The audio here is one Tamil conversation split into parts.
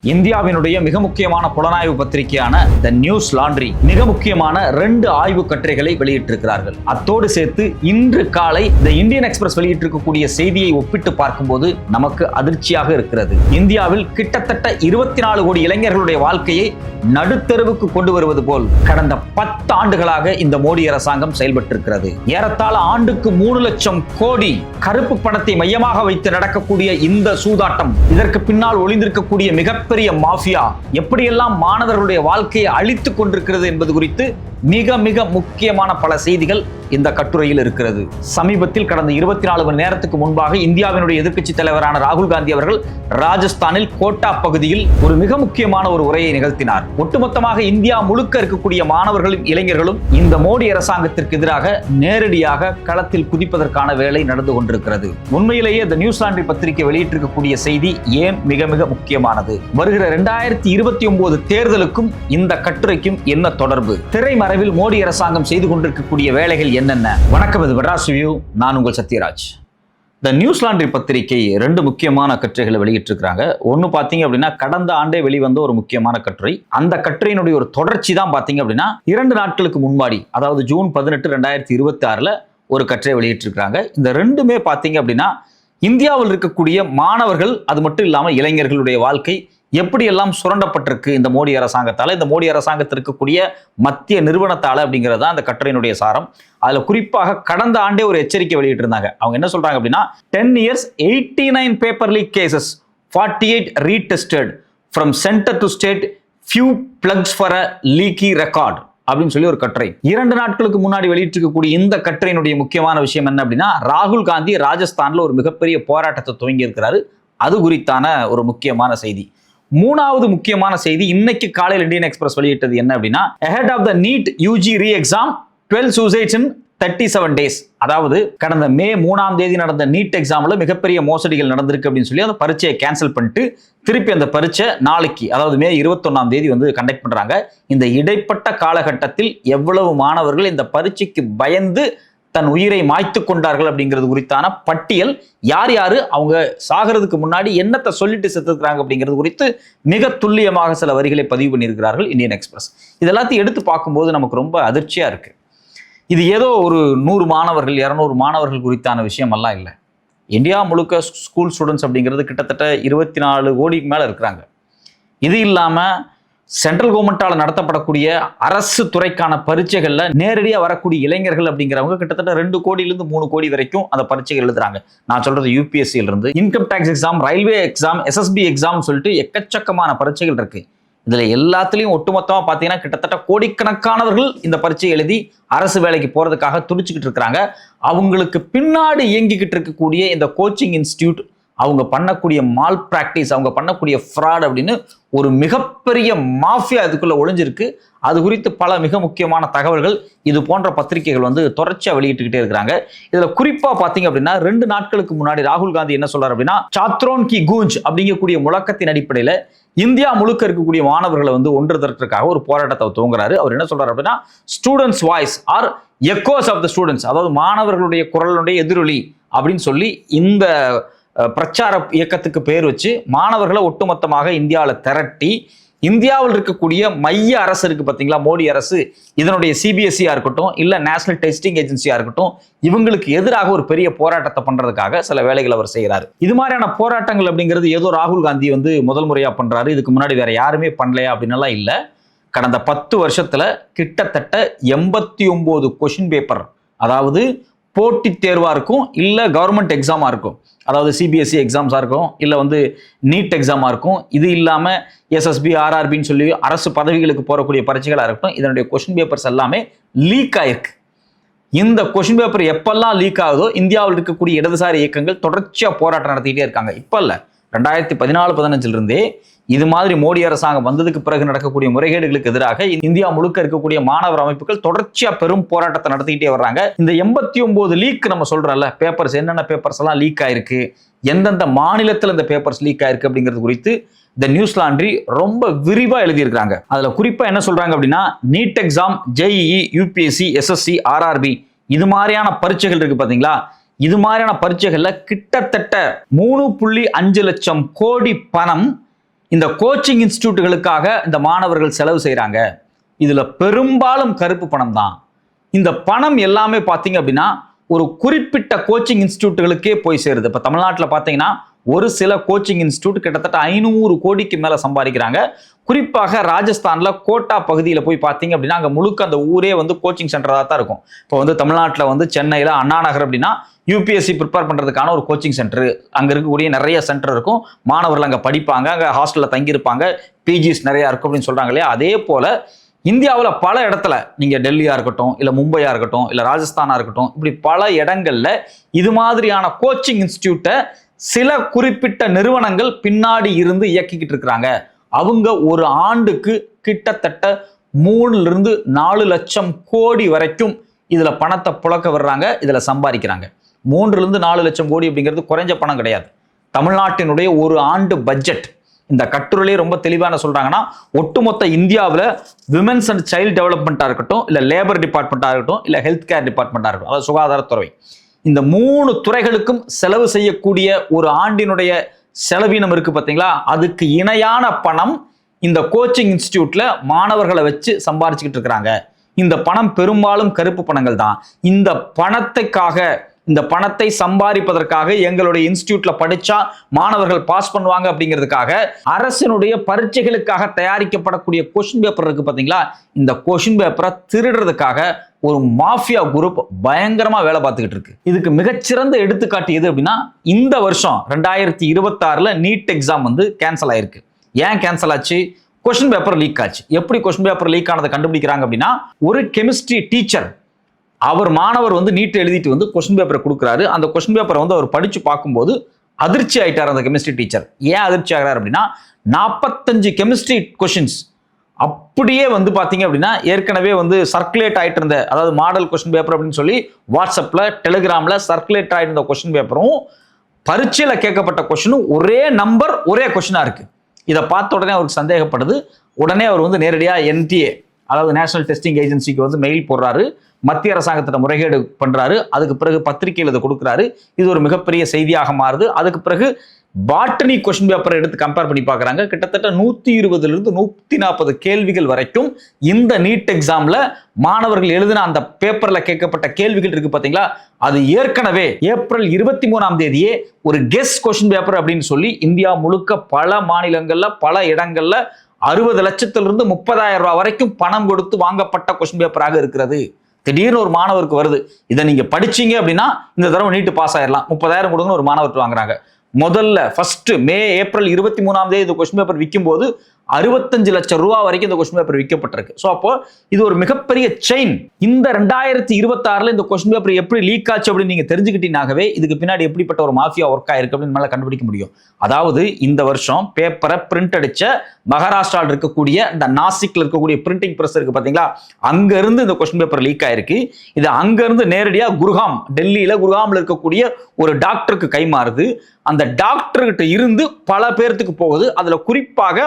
இந்தியாவினுடைய மிக முக்கியமான புலனாய்வு பத்திரிகையான த நியூஸ் லாண்ட்ரி மிக முக்கியமான 2 ஆய்வு கட்டுரைகளை வெளியிட்டிருக்கிறார்கள். அத்தோடு சேர்த்து இன்று காலை த இந்தியன் எக்ஸ்பிரஸ் வெளியிட்டிருக்கக்கூடிய செய்தியை ஒப்பிட்டு பார்க்கும்போது நமக்கு அதிர்ச்சியாக இருக்கிறது. இந்தியாவில் கிட்டத்தட்ட 24 கோடி இளைஞர்களுடைய வாழ்க்கையை நடுத்தருவுக்கு கொண்டு வருவது போல் கடந்த 10 ஆண்டுகளாக இந்த மோடி அரசாங்கம் செயல்பட்டிருக்கிறது. ஏறத்தாழ ஆண்டுக்கு 3 லட்சம் கோடி கருப்பு பணத்தை மையமாக வைத்து நடக்கக்கூடிய இந்த சூதாட்டம், இதற்கு பின்னால் ஒளிந்திருக்கக்கூடிய மிகப்பெரிய மாஃபியா எப்படியெல்லாம் மாணவர்களுடைய வாழ்க்கையை அழித்துக் கொண்டிருக்கிறது என்பது குறித்து மிக மிக முக்கியமான பல செய்திகள் இந்த கட்டுரையில் இருக்கிறது. சமீபத்தில் கடந்த 24 மணி நேரத்துக்கு முன்பாக இந்தியாவினுடைய எதிர்க்கட்சி தலைவரான ராகுல் காந்தி அவர்கள் ராஜஸ்தானில் கோட்டா பகுதியில் ஒரு மிக முக்கியமான ஒரு உரையை நிகழ்த்தினார். ஒட்டுமொத்தமாக இந்தியா முழுக்க இருக்கக்கூடிய மாணவர்களும் இளைஞர்களும் இந்த மோடி அரசாங்கத்திற்கு எதிராக நேரடியாக களத்தில் குதிப்பதற்கான வேலை நடந்து கொண்டிருக்கிறது. உண்மையிலேயே இந்த நியூஸ் லாண்ட்ரி பத்திரிகை வெளியிட்டிருக்கக்கூடிய செய்தி ஏன் மிக மிக முக்கியமானது? வருகிற 2029 தேர்தலுக்கும் இந்த கட்டுரைக்கும் என்ன தொடர்பு? திரைமறைவில் மோடி அரசாங்கம் செய்து கொண்டிருக்கக்கூடிய வேலைகள் என்னென்ன? வணக்கம், இது மெட்ராஸ் ரிவ்யூ. நான் உங்கள் சத்யராஜ். த நியூஸ் லாண்ட்ரி பத்திரிகை 2 முக்கியமான கட்டுரைகளை வெளியிட்டிருக்கிறாங்க. ஒன்னு பாத்தீங்க அப்படின்னா கடந்த ஆண்டே வெளிவந்த ஒரு முக்கியமான கட்டுரை. அந்த கட்டுரையினுடைய ஒரு தொடர்ச்சி தான் பாத்தீங்க அப்படின்னா 2 நாட்களுக்கு முன்னாடி, அதாவது ஜூன் 18, 2026 ஒரு கட்டுரை வெளியிட்டிருக்கிறாங்க. இந்த 2மே பாத்தீங்க அப்படின்னா இந்தியாவில் இருக்கக்கூடிய மாணவர்கள், அது மட்டும் இல்லாம இளைஞர்களுடைய வாழ்க்கை எப்படியெல்லாம் சுரண்டப்பட்டிருக்கு இந்த மோடி அரசாங்கத்தால, இந்த மோடி அரசாங்கத்தில் இருக்கக்கூடிய மத்திய நிறுவனத்தால அப்படிங்கிறது தான் அந்த கட்டுரையினுடைய சாரம். அதுல குறிப்பாக கடந்த ஆண்டே ஒரு எச்சரிக்கை வெளியிட்டு இருந்தாங்க. அவங்க என்ன சொல்றாங்க அப்படின்னா 10 years 89 paper leak cases, 48 retested from centre to state, few plugs for a leaky record அப்படின்னு சொல்லி ஒரு கட்டுரை. 2 நாட்களுக்கு முன்னாடி வெளியிட்டிருக்கக்கூடிய இந்த கட்டுரையினுடைய முக்கியமான விஷயம் என்ன அப்படின்னா, ராகுல் காந்தி ராஜஸ்தான்ல ஒரு மிகப்பெரிய போராட்டத்தை துவங்கி இருக்கிறாரு. அது குறித்தான ஒரு முக்கியமான செய்தி. 3வது முக்கியமான செய்தி இன்னைக்கு காலையில் இந்தியன் எக்ஸ்பிரஸ் வெளியிட்டது என்ன அப்படின்னா, ahead of the NEET UG re-exam 12 suicides in 37 days. அதாவது கடந்த மே 3ஆம் தேதி நடந்த நீட் எக்ஸாம்ல மிகப்பெரிய மோசடிகள் நடந்திருக்கு அப்படின்னு சொல்லி அந்த பரீட்சையை கேன்சல் பண்ணிட்டு திருப்பி அந்த பரீட்சை நாளைக்கு, அதாவது மே 21ஆம் தேதி கண்டக்ட் பண்றாங்க. இந்த இடைப்பட்ட காலகட்டத்தில் எவ்வளவு மாணவர்கள் இந்த பரீட்சைக்கு பயந்து தன் உயிரை மாய்த்து கொண்டார்கள் அப்படிங்கிறது குறித்தான பட்டியல், யார் யாரு அவங்க சாகிறதுக்கு முன்னாடி என்னத்தை சொல்லிட்டு செத்துக்கிறாங்க அப்படிங்கிறது குறித்து மிக துல்லியமாக சில வரிகளை பதிவு பண்ணியிருக்கிறார்கள் இந்தியன் எக்ஸ்பிரஸ். இதெல்லாத்தையும் எடுத்து பார்க்கும்போது நமக்கு ரொம்ப அதிர்ச்சியா இருக்கு. இது ஏதோ ஒரு 100 மாணவர்கள் 200 மாணவர்கள் குறித்தான விஷயம் எல்லாம் இல்லை. இந்தியா முழுக்க ஸ்கூல் ஸ்டூடெண்ட்ஸ் அப்படிங்கிறது கிட்டத்தட்ட 24 கோடிக்கு மேல இருக்கிறாங்க. இது இல்லாம சென்ட்ரல் கவர்மெண்டால நடத்தப்படக்கூடிய அரசு துறைக்கான பரீட்சைகள்ல நேரடியாக வரக்கூடிய இளைஞர்கள் அப்படிங்கிறவங்க கிட்டத்தட்ட 2 கோடியிலிருந்து 3 கோடி வரைக்கும் அந்த பரீட்சைகள் எழுதுறாங்க. நான் சொல்றது யூபிஎஸ்சியில இருந்து income tax exam, railway exam, SSB exam சொல்லிட்டு எக்கச்சக்கமான பரீட்சைகள் இருக்கு. இதுல எல்லாத்துலயும் ஒட்டுமொத்தமா பாத்தீங்கன்னா கிட்டத்தட்ட கோடிக்கணக்கானவர்கள் இந்த பரீட்சை எழுதி அரசு வேலைக்கு போறதுக்காக துடிச்சுக்கிட்டு இருக்கிறாங்க. அவங்களுக்கு பின்னாடி இயங்கிக்கிட்டு இருக்கக்கூடிய இந்த கோச்சிங் இன்ஸ்டிடியூட், அவங்க பண்ணக்கூடிய மால் பிராக்டிஸ், அவங்க பண்ணக்கூடிய ஃப்ராட் அப்படின்னு ஒரு மிகப்பெரிய மாஃபியா இதுக்குள்ள ஒளிஞ்சிருக்கு. அது குறித்து பல மிக முக்கியமான தகவல்கள் இது போன்ற பத்திரிகைகள் தொடர்ச்சியா வெளியிட்டுக்கிட்டே இருக்கிறாங்க. இதுல குறிப்பா பாத்தீங்க அப்படின்னா 2 நாட்களுக்கு முன்னாடி ராகுல் காந்தி என்ன சொல்றாரு அப்படின்னா, சாத்ரோன் கி கூஞ்ச் அப்படிங்கக்கூடிய முழக்கத்தின் அடிப்படையில இந்தியா முழுக்க இருக்கக்கூடிய மாணவர்களை ஒன்று திரட்டுறதுக்காக ஒரு போராட்டத்தை துவங்குறாரு. அவர் என்ன சொல்றாரு அப்படின்னா, students voice are echoes of the students, அதாவது மாணவர்களுடைய குரலுடைய எதிரொலி அப்படின்னு சொல்லி இந்த பிரச்சார இயக்கத்துக்கு பேர் வச்சு மாணவர்களை ஒட்டுமொத்தமாக இந்தியாவில் திரட்டி, இந்தியாவில் இருக்கக்கூடிய மைய அரசு இருக்கு பார்த்தீங்களா, மோடி அரசு, இதனுடைய சிபிஎஸ்சியா இருக்கட்டும் இல்ல நேஷனல் டெஸ்டிங் ஏஜென்சியா இருக்கட்டும், இவங்களுக்கு எதிராக ஒரு பெரிய போராட்டத்தை பண்றதுக்காக சில வேலைகள் அவர் செய்யறாரு. இது மாதிரியான போராட்டங்கள் அப்படிங்கிறது ஏதோ ராகுல் காந்தி முதல் முறையா பண்றாரு, இதுக்கு முன்னாடி வேற யாருமே பண்ணலையா அப்படின்னுலாம் இல்ல. கடந்த 10 வருஷத்துல கிட்டத்தட்ட 89 கொஸ்டின் பேப்பர், அதாவது போட்டித் தேர்வா இருக்கும் இல்ல கவர்மெண்ட் எக்ஸாமா இருக்கும், அதாவது சிபிஎஸ்சி எக்ஸாம்ஸா இருக்கும் இல்ல நீட் எக்ஸாமா இருக்கும், இது இல்லாம எஸ்எஸ்பி ஆர்ஆர்பின்னு சொல்லி அரசு பதவிகளுக்கு போறக்கூடிய பரீட்சைகளா இருக்கட்டும், இதனுடைய கொஸ்டின் பேப்பர்ஸ் எல்லாமே லீக் ஆயிருக்கு. இந்த கொஸ்டின் பேப்பர் எப்பெல்லாம் லீக் ஆகுதோ இந்தியாவில் இருக்கக்கூடிய இடதுசாரி இயக்கங்கள் தொடர்ச்சியா போராட்டம் நடத்திட்டே இருக்காங்க. இப்ப இல்ல, 2014-15 இருந்தே இது மாதிரி மோடி அரசாங்கம் வந்ததுக்கு பிறகு நடக்கக்கூடிய முறைகேடுகளுக்கு எதிராக இந்தியா முழுக்க இருக்கக்கூடிய மாணவர் அமைப்புகள் தொடர்ச்சியா பெரும் போராட்டத்தை நடத்திக்கிட்டே வர்றாங்க. இந்த 89 லீக் நம்ம சொல்றோம்ல பேப்பர்ஸ், என்னென்ன பேப்பர்ஸ் எல்லாம் லீக் ஆயிருக்கு, எந்தெந்த மாநிலத்தில் இந்த பேப்பர்ஸ் லீக் ஆயிருக்கு அப்படிங்கிறது குறித்து த நியூஸ் லாண்ட்ரி ரொம்ப விரிவா எழுதியிருக்காங்க. அதுல குறிப்பா என்ன சொல்றாங்க அப்படின்னா, NEET exam, JEE, UPSC, SSC, RRB இது மாதிரியான பரீட்சைகள் இருக்கு பாத்தீங்களா, இது மாதிரியான பரீட்சைகள்ல கிட்டத்தட்ட 3.5 லட்சம் கோடி பணம் இந்த கோச்சிங் இன்ஸ்டிடியூட்டுகளுக்காக இந்த மாணவர்கள் செலவு செய்கிறாங்க. இதுல பெரும்பாலும் கருப்பு பணம் தான். இந்த பணம் எல்லாமே பார்த்தீங்க அப்படின்னா ஒரு குறிப்பிட்ட கோச்சிங் இன்ஸ்டிடியூட்டுகளுக்கே போய் சேருது. இப்போ தமிழ்நாட்டில் பார்த்தீங்கன்னா ஒரு சில கோச்சிங் இன்ஸ்டிடியூட் கிட்டத்தட்ட 500 கோடிக்கு மேலே சம்பாதிக்கிறாங்க. குறிப்பாக ராஜஸ்தானில் கோட்டா பகுதியில் போய் பார்த்தீங்க அப்படின்னா அங்கே முழுக்க அந்த ஊரே வந்து கோச்சிங் சென்டராக தான் இருக்கும். இப்போ வந்து தமிழ்நாட்டில் வந்து சென்னையில் அண்ணா நகர் அப்படின்னா யூபிஎஸ்சி ப்ரிப்பேர் பண்ணுறதுக்கான ஒரு கோச்சிங் சென்டர், அங்கே இருக்கக்கூடிய நிறைய சென்டர் இருக்கும். மாணவர்கள் அங்கே படிப்பாங்க, அங்கே ஹாஸ்டலில் தங்கியிருப்பாங்க, பிஜிஸ் நிறையா இருக்கும் அப்படின்னு சொல்கிறாங்க இல்லையா. அதே போல் இந்தியாவில் பல இடத்துல நீங்கள் டெல்லியாக இருக்கட்டும், இல்லை மும்பையாக இருக்கட்டும், இல்லை ராஜஸ்தானாக இருக்கட்டும், இப்படி பல இடங்களில் இது மாதிரியான கோச்சிங் இன்ஸ்டிடியூட்டை சில குறிப்பிட்ட நிறுவனங்கள் பின்னாடி இருந்து இயக்கிக்கிட்டு இருக்கிறாங்க. அவங்க ஒரு ஆண்டுக்கு கிட்டத்தட்ட 3-4 லட்சம் கோடி வரைக்கும் இதுல பணத்தை புழக்க வர்றாங்க, இதுல சம்பாதிக்கிறாங்க. 3-4 லட்சம் கோடி அப்படிங்கிறது குறைஞ்ச பணம் கிடையாது. தமிழ்நாட்டினுடைய ஒரு ஆண்டு பட்ஜெட். இந்த கட்டுரையிலே ரொம்ப தெளிவான சொல்றாங்கன்னா, ஒட்டுமொத்த இந்தியாவில் விமென்ஸ் அண்ட் சைல்டு டெவலப்மெண்ட்டாக இருக்கட்டும், இல்லை லேபர் டிபார்ட்மெண்ட்டாக இருக்கட்டும், இல்லை ஹெல்த் கேர் டிபார்ட்மெண்ட்டாக இருக்கட்டும், அதாவது சுகாதாரத்துறை, இந்த 3 துறைகளுக்கும் செலவு செய்யக்கூடிய ஒரு ஆண்டினுடைய செலவீனம் இருக்கு பார்த்தீங்களா, அதுக்கு இணையான பணம் இந்த கோச்சிங் இன்ஸ்டிடியூட்ல மாணவர்களை வச்சு சம்பாரிச்சுக்கிட்டு இருக்கிறாங்க. இந்த பணம் பெரும்பாலும் கருப்பு பணங்கள் தான். இந்த பணத்தை சம்பாதிப்பதற்காக எங்களுடைய இன்ஸ்டிடியூட்ல படிச்சா மாணவர்கள் பாஸ் பண்ணுவாங்க அப்படிங்கிறதுக்காக அரசினுடைய பரீட்சைகளுக்காக தயாரிக்கப்படக்கூடிய கொஸ்டின் பேப்பர் இருக்கு பாத்தீங்களா, இந்த கொஸ்டின் பேப்பரை திருடுறதுக்காக ஒரு மாஃபியா குரூப் பயங்கரமா வேலை பார்த்துக்கிட்டு இருக்கு. இதுக்கு மிகச்சிறந்த எடுத்துக்காட்டு எது அப்படின்னா, இந்த வருஷம் 2026 நீட் எக்ஸாம் வந்து கேன்சல் ஆயிருக்கு. ஏன் கேன்சல் ஆச்சு? கொஸ்டின் பேப்பர் லீக் ஆச்சு. எப்படி கொஸ்டின் பேப்பர் லீக் ஆனதை கண்டுபிடிக்கிறாங்க அப்படின்னா, ஒரு கெமிஸ்ட்ரி டீச்சர் அவர் மாணவர் வந்து நீட் எழுதிட்டு வந்து கொஸ்டின் பேப்பரை கொடுக்குறாரு. அந்த கொஸ்டின் பேப்பரை வந்து அவர் படிச்சு பார்க்கும்போது அதிர்ச்சி ஆயிட்டார் அந்த கெமிஸ்ட்ரி டீச்சர். ஏன் அதிர்ச்சி ஆகிறார் அப்படின்னா, 45 கெமிஸ்ட்ரி கொஸ்டின்ஸ் அப்படியே வந்து பார்த்தீங்க அப்படின்னா ஏற்கனவே வந்து சர்க்குலேட் ஆகிட்டு இருந்த, அதாவது மாடல் கொஸ்டின் பேப்பர் அப்படின்னு சொல்லி வாட்ஸ்அப்பில் டெலிகிராமில் சர்க்குலேட் ஆகிட்டு இருந்த கொஸ்டின் பேப்பரும் பரீட்சையில் கேட்கப்பட்ட கொஸ்டினும் ஒரே நம்பர் ஒரே கொஸ்டினாக இருக்குது. இதை பார்த்த உடனே அவருக்கு சந்தேகப்படுது. உடனே அவர் வந்து நேரடியாக NTA, அதாவது நேஷனல் டெஸ்டிங் ஏஜென்சிக்கு வந்து மெயில் போடுறாரு. மத்திய அரசாங்கத்திட்ட முறைகேடு பண்றாரு. அதுக்கு பிறகு பத்திரிகையில் இதை கொடுக்குறாரு. இது ஒரு மிகப்பெரிய செய்தியாக மாறுது. அதுக்கு பிறகு பாட்டனி கொஸ்டின் பேப்பரை எடுத்து கம்பேர் பண்ணி பார்க்குறாங்க. கிட்டத்தட்ட 120 to 140 கேள்விகள் வரைக்கும் இந்த நீட் எக்ஸாம்ல மாணவர்கள் எழுதின அந்த பேப்பர்ல கேட்கப்பட்ட கேள்விகள் இருக்கு பார்த்தீங்களா, அது ஏற்கனவே ஏப்ரல் 23 ஒரு கெஸ் கொஸ்டின் பேப்பர் அப்படின்னு சொல்லி இந்தியா முழுக்க பல மாநிலங்கள்ல பல இடங்கள்ல 60 லட்சத்திலிருந்து 30,000 ரூபாய் வரைக்கும் பணம் கொடுத்து வாங்கப்பட்ட கொஸ்டின் பேப்பராக இருக்கிறது. திடீர்னு ஒரு மாணவருக்கு வருது, இதை நீங்க படிச்சீங்க அப்படின்னா இந்த தடவை நீட்டு பாஸ் ஆயிடலாம், 30,000 கொடுங்க ஒரு மாணவர்கிட்ட வாங்குறாங்க. முதல்ல ஃபர்ஸ்ட் ஏப்ரல் 23 இந்த கொஸ்டின் பேப்பர் விற்கும் போது 65 லட்சம் ரூபாய் வரைக்கும் இந்த கொஸ்டின் பேப்பர் விற்கப்பட்டிருக்கு. ஸோ அப்போ இது ஒரு மிகப்பெரிய செயின். இந்த 2026 இந்த கொஸ்டின் பேப்பர் எப்படி லீக் ஆச்சு அப்படின்னு நீங்க தெரிஞ்சுக்கிட்டீங்கன்னாகவே இதுக்கு பின்னாடி எப்படிப்பட்ட ஒரு மாஃபியா ஒர்க் ஆயிருக்கு அப்படின்னு மேல கண்டுபிடிக்க முடியும். அதாவது இந்த வருஷம் பேப்பரை பிரிண்ட் அடிச்ச மகாராஷ்டிராவில் இருக்கக்கூடிய இந்த நாசிக்ல இருக்கக்கூடிய பிரிண்டிங் பிரஸ் இருக்கு பாத்தீங்களா, அங்க இருந்து இந்த கொஸ்டின் பேப்பர் லீக் ஆயிருக்கு. இது அங்க இருந்து நேரடியா டெல்லியில குர்காம்ல இருக்கக்கூடிய ஒரு டாக்டருக்கு கைமாறுது. அந்த டாக்டர்கிட்ட இருந்து பல பேர்த்துக்கு போகுது. அதுல குறிப்பாக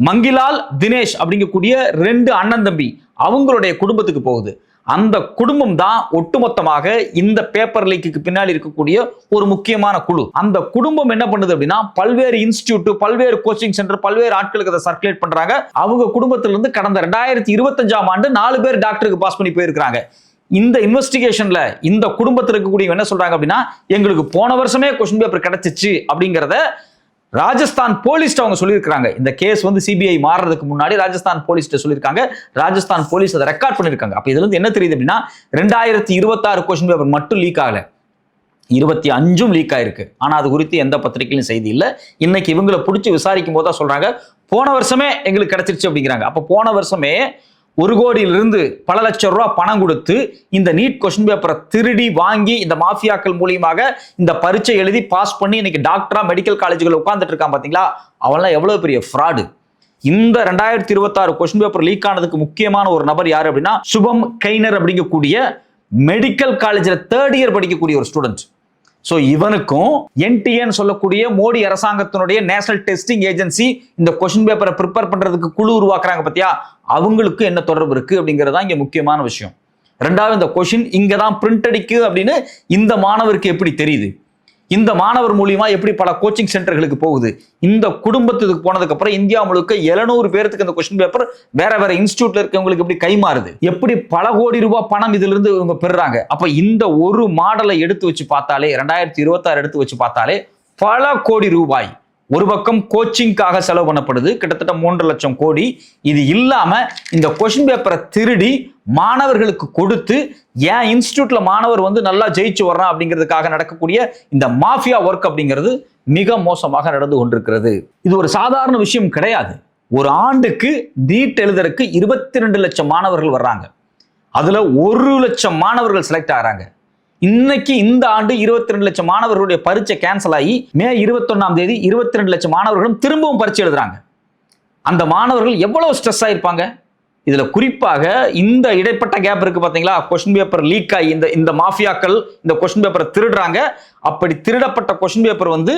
மங்கிலால் தினேஷ் அப்படிங்கக்கூடிய 2 அண்ணன் தம்பி அவங்களுடைய குடும்பத்துக்கு போகுது. அந்த குடும்பம் தான் ஒட்டுமொத்தமாக இந்த பேப்பர் லீக்கு பின்னாடி இருக்கக்கூடிய ஒரு முக்கியமான குழு. அந்த குடும்பம் என்ன பண்ணுது அப்படின்னா, பல்வேறு இன்ஸ்டிடியூட், பல்வேறு கோச்சிங் சென்டர், பல்வேறு ஆட்களுக்கு அதை சர்க்குலேட் பண்றாங்க. அவங்க குடும்பத்திலிருந்து கடந்த 2025 4 பேர் டாக்டருக்கு பாஸ் பண்ணி போயிருக்காங்க. இந்த இன்வெஸ்டிகேஷன்ல இந்த குடும்பத்தில் இருக்கக்கூடிய என்ன சொல்றாங்க அப்படின்னா, எங்களுக்கு போன வருஷமே கொஸ்டின் பேப்பர் கிடைச்சிச்சு அப்படிங்கிறத ராஜஸ்தான் போலீஸ் அவங்க சொல்லியிருக்காங்க. இந்த கேஸ் வந்து சிபிஐ மாறுறதுக்கு முன்னாடி ராஜஸ்தான் போலீஸ் சொல்லியிருக்காங்க. ராஜஸ்தான் போலீஸ் அதை ரெக்கார்ட் பண்ணிருக்காங்க. அப்ப இதுல இருந்து என்ன தெரியுது அப்படின்னா, 2026 கொஸ்டின் பேப்பர் மட்டும் லீக் ஆகல, 25 லீக் ஆயிருக்கு. ஆனா அது குறித்து எந்த பத்திரிகையிலும் செய்தி இல்லை. இன்னைக்கு இவங்களை பிடிச்சி விசாரிக்கும் போது தான் சொல்றாங்க, போன வருஷமே எங்களுக்கு கிடைச்சிருச்சு அப்படிங்கிறாங்க. அப்ப போன வருஷமே 1 கோடியிலிருந்து பல லட்சம் ரூபாய் பணம் கொடுத்து இந்த நீட் கொஸ்டின் பேப்பரை திருடி வாங்கி இந்த மாஃபியாக்கள் மூலியமாக இந்த பரீட்சை எழுதி பாஸ் பண்ணி இன்னைக்கு டாக்டரா மெடிக்கல் காலேஜுகள் உட்கார்ந்துட்டு இருக்கான் பாத்தீங்களா, அவன்லாம் எவ்வளவு பெரிய ஃப்ராடு. இந்த 2026 கொஸ்டின் பேப்பர் லீக் ஆனதுக்கு முக்கியமான ஒரு நபர் யாரு அப்படின்னா, சுபம் கைனர் அப்படிங்கக்கூடிய மெடிக்கல் காலேஜ்ல 3rd இயர் படிக்கக்கூடிய ஒரு ஸ்டூடெண்ட். ஸோ இவனுக்கும் NTA சொல்லக்கூடிய மோடி அரசாங்கத்தினுடைய நேஷனல் டெஸ்டிங் ஏஜென்சி இந்த கொஸ்டின் பேப்பரை ப்ரிப்பேர் பண்றதுக்கு குழு உருவாக்குறாங்க பத்தியா, அவங்களுக்கு என்ன தொடர்பு இருக்கு அப்படிங்கிறது தான் இங்க முக்கியமான விஷயம். 2வது, இந்த கொஸ்டின் இங்க தான் பிரிண்ட் அடிக்கு அப்படின்னு இந்த மாணவருக்கு எப்படி தெரியுது? இந்த மாணவர் மூலியமா எப்படி பல கோச்சிங் சென்டர்களுக்கு போகுது. இந்த குடும்பத்துக்கு போனதுக்கு அப்புறம் இந்தியா முழுக்க 700 பேருக்கு இந்த கொஸ்டின் பேப்பர் வேற வேற இன்ஸ்டிடியூட்ல இருக்கவங்களுக்கு எப்படி கைமாறுது, எப்படி பல கோடி ரூபாய் பணம் இதுல இருந்து இவங்க பெறுறாங்க. அப்ப இந்த ஒரு மாடலை எடுத்து வச்சு பார்த்தாலே 2026 எடுத்து வச்சு பார்த்தாலே பல கோடி ரூபாய் ஒரு பக்கம் கோச்சிங்காக செலவு பண்ணப்படுது, கிட்டத்தட்ட 3 லட்சம் கோடி. இது இல்லாம இந்த கொஸ்டின் பேப்பரை திருடி மாணவர்களுக்கு கொடுத்து ஏன் இன்ஸ்டிடியூட்ல மாணவர் வந்து நல்லா ஜெயிச்சு வர்றான் அப்படிங்கிறதுக்காக நடக்கக்கூடிய இந்த மாஃபியா ஒர்க் அப்படிங்கிறது மிக மோசமாக நடந்து கொண்டிருக்கிறது. இது ஒரு சாதாரண விஷயம் கிடையாது. ஒரு ஆண்டுக்கு நீட் எழுதுறதுக்கு 22 லட்சம் மாணவர்கள் வர்றாங்க. அதுல 1 லட்சம் மாணவர்கள் செலக்ட் ஆகிறாங்க. இன்னைக்கு இந்த ஆண்டு 22 லட்சம் மாணவர்களுடைய பரீட்சை கேன்சல் ஆகி மே 21ஆம் தேதி 22 லட்சம் மாணவர்களும் திரும்பவும் பரீட்சை எழுதுறாங்க. அந்த மாணவர்கள் எவ்வளவு ஸ்ட்ரெஸ் ஆயிருப்பாங்க. இதுல குறிப்பாக இந்த இடைப்பட்ட கேப் இருக்கு பாத்தீங்களா, கொஸ்டின் பேப்பர் லீக் ஆகி இந்த மாஃபியாக்கள் இந்த கொஸ்டின் பேப்பரை திருடுறாங்க. அப்படி திருடப்பட்ட கொஸ்டின் பேப்பர் வந்து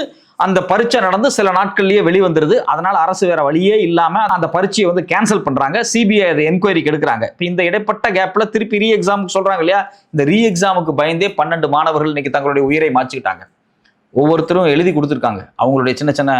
அந்த பரீட்சை நடந்து சில நாட்கள்லயே வெளிவந்துருது. அதனால அரசு வேற வழியே இல்லாம அந்த பரீட்சையை வந்து கேன்சல் பண்றாங்க. சிபிஐ அதை என்கொயரிக்கு எடுக்கிறாங்க. இப்போ இந்த இடைப்பட்ட கேப்ல திருப்பி ரீ எக்ஸாமுக்கு சொல்றாங்க இல்லையா, இந்த ரீ எக்ஸாமுக்கு பயந்தே 12 மாணவர்கள் இன்னைக்கு தங்களுடைய உயிரை மாற்றிக்கிட்டாங்க. ஒவ்வொருத்தரும் எழுதி கொடுத்துருக்காங்க, அவங்களுடைய சின்ன சின்ன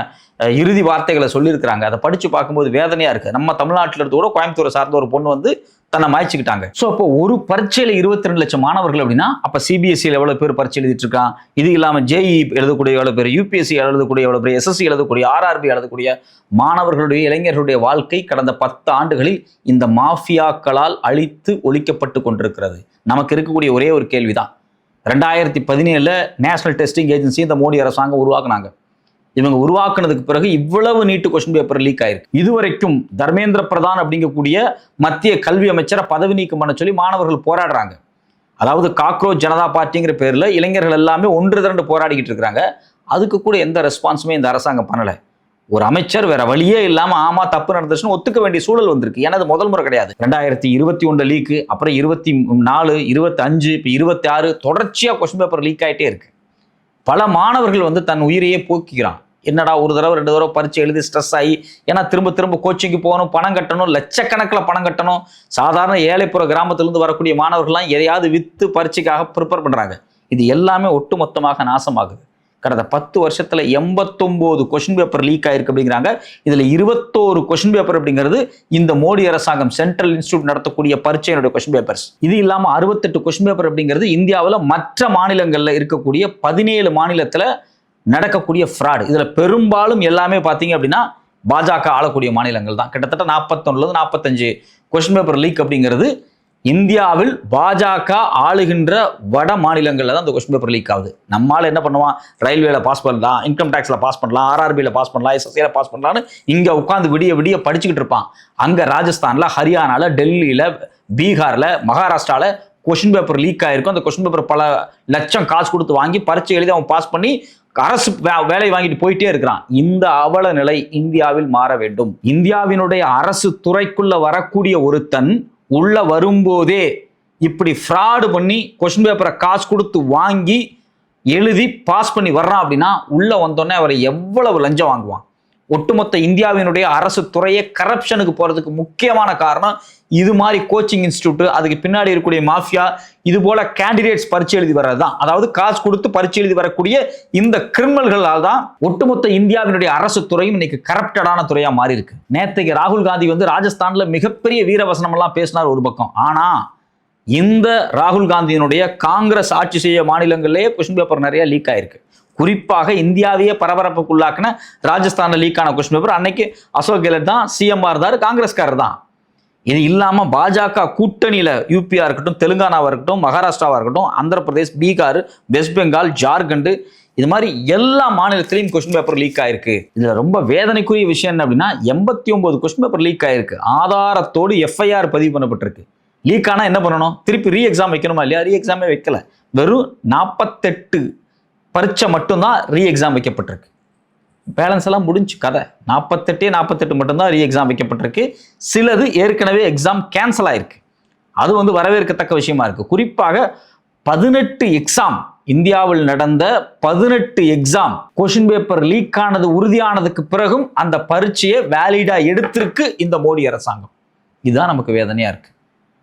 இறுதி வார்த்தைகளை சொல்லியிருக்கிறாங்க. அதை படிச்சு பார்க்கும்போது வேதனையா இருக்கு. நம்ம தமிழ்நாட்டில் இருந்து கூட கோயம்புத்தூரை சார்ந்த ஒரு பொண்ணு வந்து தன்னை மாய்ச்சிக்கிட்டாங்க. ஸோ அப்போ ஒரு பரீட்சையில் 22 லட்சம் மாணவர்கள் அப்படின்னா அப்போ சிபிஎஸ்சியில் எவ்வளோ பேர் பரீட்சை எழுதிட்டு இருக்கான். இது இல்லாமல் ஜேஇ எழுதக்கூடிய எவ்வளோ பேர், யூபிஎஸ்சி எழுதக்கூடிய எவ்வளோ பேர், எஸ்எஸ்சி எழுதக்கூடிய, ஆர்ஆர்பி எழுதக்கூடிய மாணவர்களுடைய இளைஞர்களுடைய வாழ்க்கை கடந்த 10 ஆண்டுகளில் இந்த மாஃபியாக்களால் அழித்து ஒழிக்கப்பட்டு கொண்டிருக்கிறது. நமக்கு இருக்கக்கூடிய ஒரே ஒரு கேள்விதான், 2017 நேஷனல் டெஸ்டிங் ஏஜென்சி இந்த மோடி அரசாங்கம் உருவாக்குனாங்க. இவங்க உருவாக்குனதுக்கு பிறகு இவ்வளவு நீட்டு கொஸ்டின் பேப்பர் லீக் ஆயிருக்கு. இதுவரைக்கும் தர்மேந்திர பிரதான் அப்படிங்கக்கூடிய மத்திய கல்வி அமைச்சரை பதவி நீக்கம் பண்ண சொல்லி மாணவர்கள் போராடுறாங்க. அதாவது காக்ரோச் ஜனதா பார்ட்டிங்கிற பேர்ல இளைஞர்கள் எல்லாமே ஒன்று திரண்டு போராடிக்கிட்டு இருக்கிறாங்க. அதுக்கு கூட எந்த ரெஸ்பான்ஸுமே இந்த அரசாங்கம் பண்ணல. ஒரு அமைச்சர் வேற வழியே இல்லாம ஆமா தப்பு நடந்துச்சுன்னு ஒத்துக்க வேண்டிய சூழல் வந்திருக்கு. ஏன்னா அது முதல் முறை கிடையாது. 2021 லீக்கு, அப்புறம் 24, 25, இப்போ 26 தொடர்ச்சியா கொஸ்டின் பேப்பர் லீக் ஆயிட்டே இருக்கு. பல மாணவர்கள் வந்து தன் உயிரையே போக்கிக்கிறான். என்னடா ஒரு தடவை 2 தடவை பரீட்சை எழுதி ஸ்ட்ரெஸ் ஆகி, ஏன்னா திரும்ப திரும்ப கோச்சிங்கு போகணும், பணம் கட்டணும், லட்சக்கணக்கில் பணம் கட்டணும். சாதாரண ஏழைப்புற கிராமத்திலிருந்து வரக்கூடிய மாணவர்கள்லாம் எதையாவது வித்து பரீட்சைக்காக ப்ரிப்பேர் பண்றாங்க. இது எல்லாமே ஒட்டுமொத்தமாக நாசமாகுது. கடந்த 10 வருஷத்துல 89 கொஸ்டின் பேப்பர் லீக் ஆயிருக்கு அப்படிங்கிறாங்க. இதுல 21 கொஸ்டின் பேப்பர் அப்படிங்கிறது இந்த மோடி அரசாங்கம் சென்ட்ரல் இன்ஸ்டிடியூட் நடத்தக்கூடிய பரீட்சையினுடைய கொஸ்டின் பேப்பர்ஸ். இது இல்லாம 68 கொஸ்டின் பேப்பர் அப்படிங்கிறது இந்தியாவில் மற்ற மாநிலங்கள்ல இருக்கக்கூடிய 17 மாநிலத்துல நடக்கக்கூடிய ஃப்ராட். இதுல பெரும்பாலும் எல்லாமே பாத்தீங்க அப்படின்னா பாஜக ஆளக்கூடிய மாநிலங்கள் தான். கிட்டத்தட்ட 41 45 கொஸ்டின் பேப்பர் லீக் அப்படிங்கிறது இந்தியாவில் பாஜக ஆளுகின்ற வட மாநிலங்கள்ல தான் இந்த கொஸ்டின் பேப்பர் லீக் ஆகுது. நம்மளால என்ன பண்ணுவான், ரயில்வேல பாஸ் பண்ணலாம், இன்கம் டாக்ஸ்ல பாஸ் பண்ணலாம், ஆர்ஆர்பியில பாஸ் பண்ணலாம், எஸ்எஸ்சியில பாஸ் பண்ணலாம்னு இங்க உட்காந்து விடிய விடிய படிச்சுக்கிட்டு இருப்பான். அங்க ராஜஸ்தான்ல, ஹரியானால, டெல்லியில, பீகார்ல, மகாராஷ்டிரால கொஸ்டின் பேப்பர் லீக் ஆயிருக்கும். அந்த கொஸ்டின் பேப்பர் பல லட்சம் காசு கொடுத்து வாங்கி பரீட்சை எழுதி அவன் பாஸ் பண்ணி அரசு வேலை வாங்கிட்டு போயிட்டே இருக்கிறான். இந்த அவல நிலை இந்தியாவில் மாற வேண்டும். இந்தியாவினுடைய அரசு துறைக்குள்ள வரக்கூடிய ஒருத்தன் உள்ள வரும்போதே இப்படி ஃப்ராடு பண்ணி கொஸ்டின் பேப்பரை காசு கொடுத்து வாங்கி எழுதி பாஸ் பண்ணி வர்றான் அப்படின்னா உள்ள வந்தோடனே அவரை எவ்வளவு லஞ்சம் வாங்குவான். ஒட்டுமொத்த இந்தியாவினுடைய அரசு துறையே கரப்ஷனுக்கு போறதுக்கு முக்கியமான காரணம் இது மாதிரி கோச்சிங் இன்ஸ்டிடியூட், அதுக்கு பின்னாடி இருக்கக்கூடிய மாஃபியா, இது போல கேண்டிடேட்ஸ் பரீட்சை எழுதி வர்றது தான். அதாவது காசு கொடுத்து பரீட்சை எழுதி வரக்கூடிய இந்த கிரிமினல்களால் தான் ஒட்டுமொத்த இந்தியாவினுடைய அரசு துறையும் இன்னைக்கு கரப்டடான துறையா மாறி இருக்கு. நேற்றுக்கு ராகுல் காந்தி வந்து ராஜஸ்தான்ல மிகப்பெரிய வீரவசனம் எல்லாம் பேசினார் ஒரு பக்கம். ஆனா இந்த ராகுல் காந்தியினுடைய காங்கிரஸ் ஆட்சி செய்ய மாநிலங்களிலேயே கொஸ்டின் பேப்பர் நிறைய லீக் ஆயிருக்கு. குறிப்பாக இந்தியாவையே பரபரப்புக்குள்ளாக்குன ராஜஸ்தான்ல லீக் ஆன கொஸ்டின் பேப்பர் அன்னைக்கு அசோக் கெலட் தான் சிஎம்ஆ இருந்தாரு, காங்கிரஸ்காரர் தான். இது இல்லாம பாஜக கூட்டணியில யூபியா இருக்கட்டும், தெலுங்கானாவா இருக்கட்டும், மகாராஷ்டிராவா இருக்கட்டும், ஆந்திர பிரதேஷ், பீகார், வெஸ்ட் பெங்கால், ஜார்க்கண்ட், இது மாதிரி எல்லா மாநிலத்திலையும் கொஸ்டின் பேப்பர் லீக் ஆயிருக்கு. இதுல ரொம்ப வேதனைக்குரிய விஷயம் என்ன அப்படின்னா 89 கொஸ்டின் பேப்பர் லீக் ஆயிருக்கு. ஆதாரத்தோடு எஃப்ஐஆர் பதிவு பண்ணப்பட்டிருக்கு. லீக் ஆனா என்ன பண்ணணும், திருப்பி ரீ எக்ஸாம் வைக்கணுமா இல்லையா? ரீ எக்ஸாமே வைக்கல. வெறும் 48 பரீட்சை மட்டும்தான் ரீ எக்ஸாம் வைக்கப்பட்டிருக்கு. பேலன்ஸ் எல்லாம் முடிஞ்சு கதை. 48 மட்டும்தான் ரீ எக்ஸாம் வைக்கப்பட்டிருக்கு. சிலது ஏற்கனவே எக்ஸாம் கேன்சல் ஆயிருக்கு. அது வந்து வரவேற்கத்தக்க விஷயமா இருக்கு. குறிப்பாக 18 எக்ஸாம், இந்தியாவில் நடந்த 18 எக்ஸாம் கொஸ்டின் பேப்பர் லீக் ஆனது உறுதியானதுக்கு பிறகும் அந்த பரீட்சையை வேலிடா எடுத்திருக்கு இந்த மோடி அரசாங்கம். இதுதான் நமக்கு வேதனையா இருக்கு.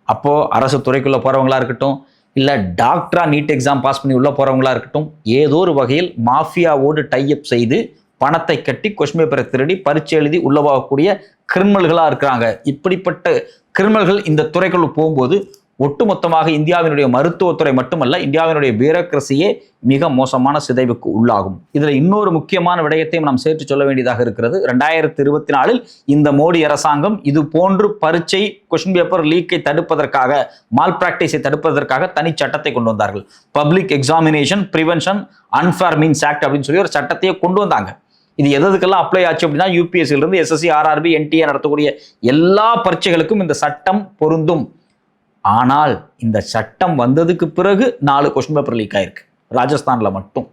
அப்போ அரசு துறைக்குள்ள போறவங்களா இருக்கட்டும், இல்லை டாக்டரா நீட் எக்ஸாம் பாஸ் பண்ணி உள்ள போறவங்களா இருக்கட்டும், ஏதோ ஒரு வகையில் மாஃபியாவோடு டைஅப் செய்து பணத்தை கட்டி கொஸ்டின் பேப்பரை திருடி பரீட்சை எழுதி உள்ள போகக்கூடிய கிரிமினல்களா இருக்கிறாங்க. இப்படிப்பட்ட கிரிமினல்கள் இந்த துறைக்குள் போகும்போது ஒட்டுமொத்தமாக இந்தியாவினுடைய மருத்துவத்துறை மட்டுமல்ல, இந்தியாவினுடைய பியூரோக்ரசியே மிக மோசமான சிதைவுக்கு உள்ளாகும். இதுல இன்னொரு முக்கியமான விடயத்தையும் நாம் சேர்த்து சொல்ல வேண்டியதாக இருக்கிறது. 2024 இந்த மோடி அரசாங்கம் இது போன்று பரீட்சை கொஸ்டின் பேப்பர் லீக்கை தடுப்பதற்காக, மால் பிராக்டிஸை தடுப்பதற்காக தனி சட்டத்தை கொண்டு வந்தார்கள். Public examination prevention unfair means act அப்படின்னு சொல்லி ஒரு சட்டத்தையே கொண்டு வந்தாங்க. இது எதுக்கெல்லாம் அப்ளை ஆச்சு அப்படின்னா, யூபிஎஸ்சிலிருந்து எஸ்எஸ்சி, ஆர்ஆர்பி, என்டிஏ நடத்தக்கூடிய எல்லா பரீட்சைகளுக்கும் இந்த சட்டம் பொருந்தும். ஆனால் இந்த சட்டம் வந்ததுக்கு பிறகு 4 கொஸ்டின் பேப்பர் லீக் ஆயிருக்கு ராஜஸ்தான்ல மட்டும்.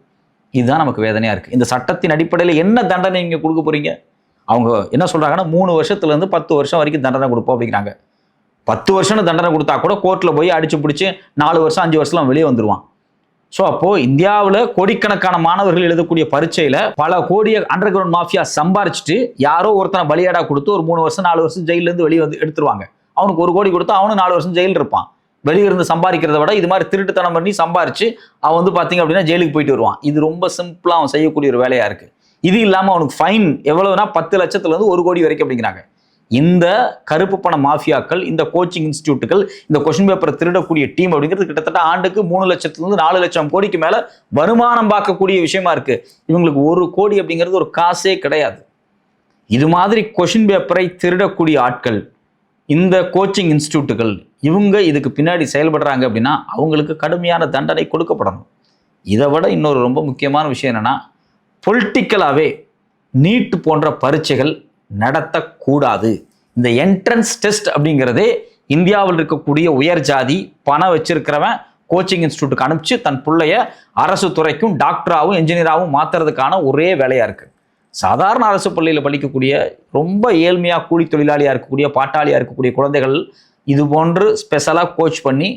இதுதான் நமக்கு வேதனையா இருக்கு. இந்த சட்டத்தின் அடிப்படையில் என்ன தண்டனை நீங்க கொடுக்க போறீங்க? அவங்க என்ன சொல்றாங்கன்னா 3 வருஷத்துல இருந்து 10 வருஷம் வரைக்கும் தண்டனை கொடுப்போம் அப்படிங்கிறாங்க. 10 வருஷம் தண்டனை கொடுத்தா கூட கோர்ட்ல போய் அடிச்சு பிடிச்சி 4 வருஷம் 5 வருஷம் வெளியே வந்துருவான். ஸோ அப்போ இந்தியாவில் கோடிக்கணக்கான மாணவர்கள் எழுதக்கூடிய பரீட்சையில பல கோடிய அண்டர் கிரவுண்ட் மாஃபியா சம்பாரிச்சுட்டு யாரோ ஒருத்தனை பலியாடா கொடுத்து ஒரு 3 வருஷம் 4 வருஷம் ஜெயில இருந்து வெளியே வந்து எடுத்துருவாங்க. அவனுக்கு 1 கோடி கொடுத்தா அவனும் 4 வருஷம் ஜெயில் இருப்பான். வெளியிருந்து சம்பாதிக்கிறத விட இது மாதிரி திருட்டுத்தனம் பண்ணி சம்பாரிச்சு அவன் வந்து பாத்தீங்க அப்படின்னா ஜெயிலுக்கு போயிட்டு வருவான். இது ரொம்ப சிம்பிளா அவன் செய்யக்கூடிய ஒரு வேலையா இருக்கு. இது இல்லாம அவனுக்கு ஃபைன் எவ்வளவுனா 10 லட்சத்துல இருந்து 1 கோடி வரைக்கும் அப்படிங்கிறாங்க. இந்த கருப்பு பண மாஃபியாக்கள், இந்த கோச்சிங் இன்ஸ்டிடியூட்டுகள், இந்த கொஸ்டின் பேப்பரை திருடக்கூடிய டீம் அப்படிங்கிறது கிட்டத்தட்ட ஆண்டுக்கு 3 லட்சத்திலிருந்து 4 லட்சம் கோடிக்கு மேல வருமானம் பார்க்கக்கூடிய விஷயமா இருக்கு. இவங்களுக்கு 1 கோடி அப்படிங்கிறது ஒரு காசே கிடையாது. இது மாதிரி கொஸ்டின் பேப்பரை திருடக்கூடிய ஆட்கள், இந்த கோச்சிங் இன்ஸ்டிடியூட்டுகள், இவங்க இதுக்கு பின்னாடி செயல்படுறாங்க அப்படின்னா அவங்களுக்கு கடுமையான தண்டனை கொடுக்கப்படணும். இதை விட இன்னொரு ரொம்ப முக்கியமான விஷயம் என்னன்னா, பொலிட்டிக்கலாவே நீட் போன்ற பரீட்சைகள் நடத்தக்கூடாது. இந்த என்ட்ரன்ஸ் டெஸ்ட் அப்படிங்கிறதே இந்தியாவில் இருக்கக்கூடிய உயர் ஜாதி பணம் வச்சிருக்கிறவன் கோச்சிங் இன்ஸ்டிடியூட்டுக்கு அனுப்பிச்சு தன் பிள்ளைய அரசு துறைக்கும் டாக்டராகவும் என்ஜினியராகவும் மாத்துறதுக்கான ஒரே வேலையா இருக்கு. சாதாரண அரசு பள்ளியில் படிக்கக்கூடிய ரொம்ப ஏழ்மையாக கூலி தொழிலாளியாக இருக்கக்கூடிய பாட்டாளியாக இருக்கக்கூடிய குழந்தைகள் இது போன்று ஸ்பெஷலாக கோச் பண்ணி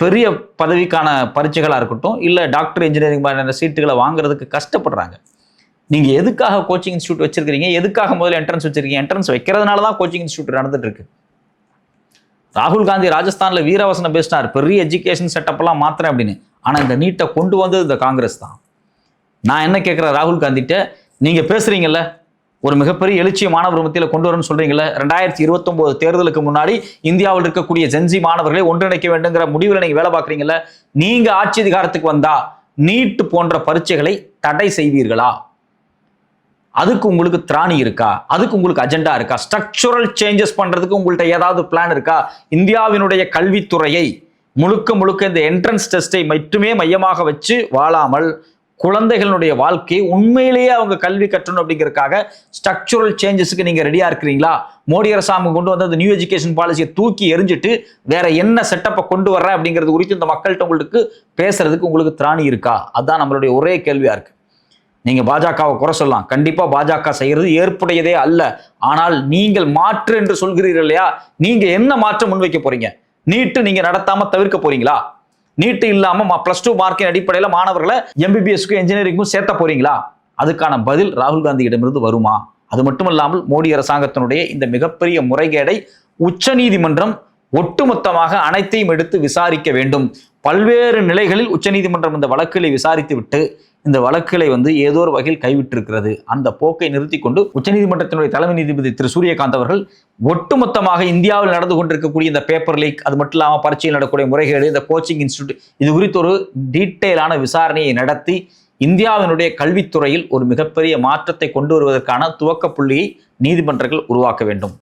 பெரிய பதவிக்கான பரீட்சைகளாக இருக்கட்டும், இல்லை டாக்டர் இன்ஜினியரிங் மாதிரியான சீட்டுகளை வாங்குறதுக்கு கஷ்டப்படுறாங்க. நீங்கள் எதுக்காக கோச்சிங் இன்ஸ்டியூட் வச்சிருக்கீங்க? எதுக்காக முதல்ல என்ட்ரன்ஸ் வச்சிருக்கீங்க? என்ட்ரன்ஸ் வைக்கிறதுனால தான் கோச்சிங் இன்ஸ்டியூட் நடந்துட்டு இருக்கு. ராகுல் காந்தி ராஜஸ்தானில் வீரவசனம் பேசினார், பெரிய எஜுகேஷன் செட்டப் எல்லாம் மாத்திரம் அப்படின்னு. ஆனால் இந்த நீட்டை கொண்டு வந்தது இந்த காங்கிரஸ் தான். நான் என்ன கேட்குறேன் ராகுல் காந்திட்ட, நீங்க பேசுறீங்கல்ல ஒரு மிகப்பெரிய எழுச்சிய மாணவர் மத்தியில் கொண்டு வரணும்னு சொல்றீங்கல்ல, 2029 தேர்தலுக்கு முன்னாடி இந்தியாவில் இருக்கக்கூடிய ஜென்சி மாணவர்களை ஒன்றிணைக்க வேண்டுங்கிற முடிவில் நீங்க வேலை பார்க்குறீங்கல்ல, நீங்க ஆட்சி அதிகாரத்துக்கு வந்தா நீட் போன்ற பரீட்சைகளை தடை செய்வீர்களா? அதுக்கு உங்களுக்கு திராணி இருக்கா? அதுக்கு உங்களுக்கு அஜெண்டா இருக்கா? ஸ்ட்ரக்சரல் சேஞ்சஸ் பண்றதுக்கு உங்கள்கிட்ட ஏதாவது பிளான் இருக்கா? இந்தியாவினுடைய கல்வித்துறையை முழுக்க இந்த என்ட்ரன்ஸ் டெஸ்டை மட்டுமே மையமாக வச்சு வாழாமல் குழந்தைகளுடைய வாழ்க்கையை உண்மையிலேயே அவங்க கல்வி கற்றணும் அப்படிங்கிறதுக்காக ஸ்ட்ரக்சரல் சேஞ்சஸுக்கு நீங்க ரெடியா இருக்கிறீங்களா? மோடி அரசாங்கம் கொண்டு வந்த நியூ எஜுகேஷன் பாலிசியை தூக்கி எரிஞ்சிட்டு வேற என்ன செட்டப்பை கொண்டு வர்ற அப்படிங்கிறது குறித்து இந்த மக்கள்கிட்ட உங்களுக்கு பேசுறதுக்கு உங்களுக்கு திராணி இருக்கா? அதுதான் நம்மளுடைய ஒரே கேள்வியா இருக்கு. நீங்க பாஜகவை குறை சொல்லலாம், கண்டிப்பா பாஜக செய்யறது ஏற்புடையதே அல்ல. ஆனால் நீங்கள் மாற்று என்று சொல்கிறீர்கள் இல்லையா, நீங்க என்ன மாற்றம் முன்வைக்க போறீங்க? நீட்டு நீங்க நடத்தாம தவிர்க்க போறீங்களா? நீட்டு இல்லாம +2 மார்க்கின் அடிப்படையில் மாணவர்களை எம்பிபிஎஸ்க்கும் என்ஜினியரிங்கும் சேர்த்த போறீங்களா? அதுக்கான பதில் ராகுல் காந்தியிடமிருந்து வருமா? அது மட்டுமல்லாமல் மோடி அரசாங்கத்தினுடைய இந்த மிகப்பெரிய முறைகேடை உச்சநீதிமன்றம் ஒட்டுமொத்தமாக அனைத்தையும் எடுத்து விசாரிக்க வேண்டும். பல்வேறு நிலைகளில் உச்சநீதிமன்றம் இந்த வழக்குகளை விசாரித்து விட்டு இந்த வழக்குகளை ஏதோ ஒரு வகையில் கைவிட்டிருக்கிறது. அந்த போக்கை நிறுத்தி கொண்டு உச்சநீதிமன்றத்தினுடைய தலைமை நீதிபதி திரு சூரியகாந்த் அவர்கள் ஒட்டுமொத்தமாக இந்தியாவில் நடந்து கொண்டிருக்கக்கூடிய இந்த பேப்பர் லீக், அது மட்டும் இல்லாமல் பரீட்சையில் நடக்கக்கூடிய முறைகேடு, இந்த கோச்சிங் இன்ஸ்டியூட், இது குறித்து ஒரு டீட்டெயிலான விசாரணையை நடத்தி இந்தியாவினுடைய கல்வித்துறையில் ஒரு மிகப்பெரிய மாற்றத்தை கொண்டு வருவதற்கான துவக்க புள்ளியை நீதிமன்றங்கள் உருவாக்க வேண்டும்.